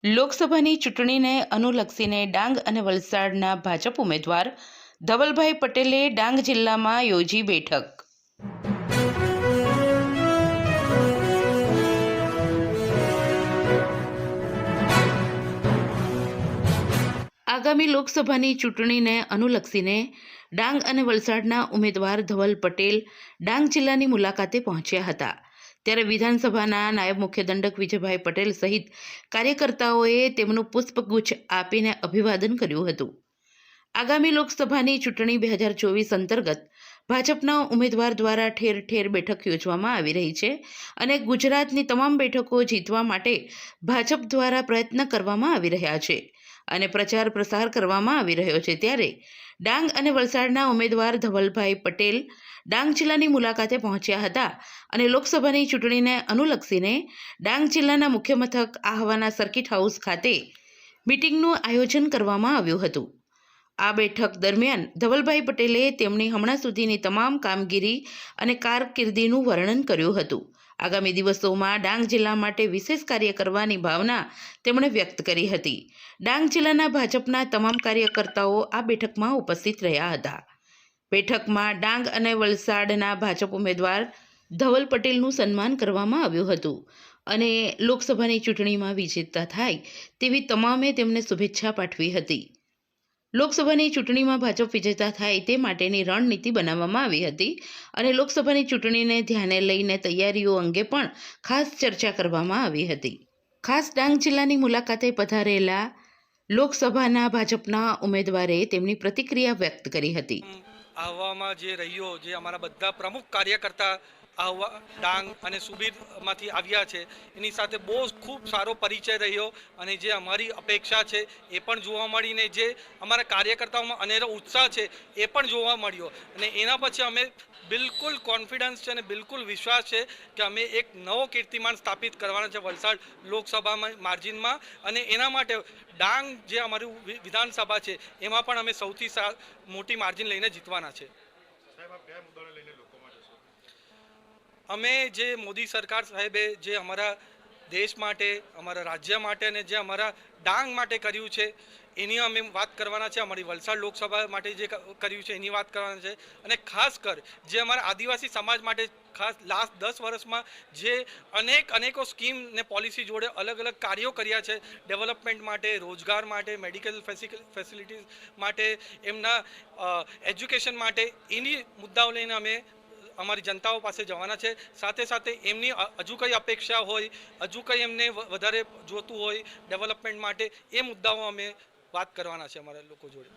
લોકસભાની ચૂંટણીને અનુલક્ષીને ડાંગ અને વલસાડના ભાજપ ઉમેદવાર ધવલભાઈ પટેલે ડાંગ જિલ્લામાં યોજી બેઠક। આગામી લોકસભાની ચૂંટણીને અનુલક્ષીને ડાંગ અને વલસાડના ઉમેદવાર ધવલ પટેલ ડાંગ જિલ્લાની મુલાકાતે પહોંચ્યા હતા। ત્યારે વિધાનસભાના નાયબ મુખ્ય દંડક વિજયભાઈ પટેલ સહિત કાર્યકર્તાઓએ તેમનું પુષ્પગુચ્છ આપીને અભિવાદન કર્યું હતું। આગામી લોકસભાની ચૂંટણી 2024 અંતર્ગત ભાજપના ઉમેદવાર દ્વારા ઠેર ઠેર બેઠક યોજવામાં આવી રહી છે અને ગુજરાતની તમામ બેઠકો જીતવા માટે ભાજપ દ્વારા પ્રયત્ન કરવામાં આવી રહ્યા છે અને પ્રચાર પ્રસાર કરવામાં આવી રહ્યો છે। ત્યારે ડાંગ અને વલસાડના ઉમેદવાર ધવલભાઈ પટેલ ડાંગ જિલ્લાની મુલાકાતે પહોંચ્યા હતા અને લોકસભાની ચૂંટણીને અનુલક્ષીને ડાંગ જિલ્લાના મુખ્ય મથક આહવાના સર્કિટ હાઉસ ખાતે મીટિંગનું આયોજન કરવામાં આવ્યું હતું। આ બેઠક દરમિયાન ધવલભાઈ પટેલે તેમની હમણાં સુધીની તમામ કામગીરી અને કારકિર્દીનું વર્ણન કર્યું હતું। આગામી દિવસોમાં ડાંગ જિલ્લા માટે વિશેષ કાર્ય કરવાની ભાવના તેમણે વ્યક્ત કરી હતી। ડાંગ જિલ્લાના ભાજપના તમામ કાર્યકર્તાઓ આ બેઠકમાં ઉપસ્થિત રહ્યા હતા। બેઠકમાં ડાંગ અને વલસાડના ભાજપ ઉમેદવાર ધવલ પટેલનું સન્માન કરવામાં આવ્યું હતું અને લોકસભાની ચૂંટણીમાં વિજેતા થાય તેવી તમામે તેમને શુભેચ્છા પાઠવી હતી। લોકસભાની ચૂંટણીમાં ભાજપ વિજેતા થાય તે માટેની રણનીતિ બનાવવામાં આવી હતી અને લોકસભાની ચૂંટણીને ધ્યાને લઈને તૈયારીઓ અંગે પણ ખાસ ચર્ચા કરવામાં આવી હતી। ખાસ ડાંગ જિલ્લાની મુલાકાતે પધારેલા લોકસભાના ભાજપના ઉમેદવારે તેમની પ્રતિક્રિયા વ્યક્ત કરી હતી। આહવામાં જે રહ્યો જે અમારા બધા પ્રમુખ કાર્યકર્તા આહવા ડાંગ અને સુબીરમાંથી આવ્યા છે એની સાથે બહુ ખૂબ સારો પરિચય રહ્યો અને જે અમારી અપેક્ષા છે એ પણ જોવા મળીને જે અમારા કાર્યકર્તાઓમાં અનેરો ઉત્સાહ છે એ પણ જોવા મળ્યો અને એના પછી અમે બિલકુલ કોન્ફિડન્સ છે અને બિલકુલ વિશ્વાસ છે કે અમે એક નવો કીર્તિમાન સ્થાપિત કરવાના છે વલસાડ લોકસભામાં માર્જિનમાં અને એના માટે ડાંગ જે અમારું વિધાનસભા છે એમાં પણ અમે સૌથી મોટી માર્જિન લઈને જીતવાના છે। અમે જે મોદી સરકાર સાહેબે જે અમારા દેશ માટે અમારા રાજ્ય માટે અને જે અમારા ડાંગ માટે કર્યું છે એની અમે વાત કરવાના છે। અમારી વલસાડ લોકસભા માટે જે કર્યું છે એની વાત કરવાના છે અને ખાસ કર જે અમારા આદિવાસી સમાજ માટે ખાસ લાસ્ટ 10 વર્ષમાં જે અનેકો સ્કીમ ને પોલિસી જોડે અલગ અલગ કાર્યો કર્યા છે ડેવલપમેન્ટ માટે, રોજગાર માટે, મેડિકલ ફેસિલિટીઝ માટે, એમના એજ્યુકેશન માટે, એની મુદ્દાઓ લઈને અમે અમારી જનતાઓ પાસે જવાના છે। સાથે સાથે એમની હજુ કંઈ અપેક્ષા હોય, હજુ કંઈ એમને વધારે જોતું હોય ડેવલપમેન્ટ માટે, એ મુદ્દાઓ અમે વાત કરવાના છે અમારા લોકો જોડે।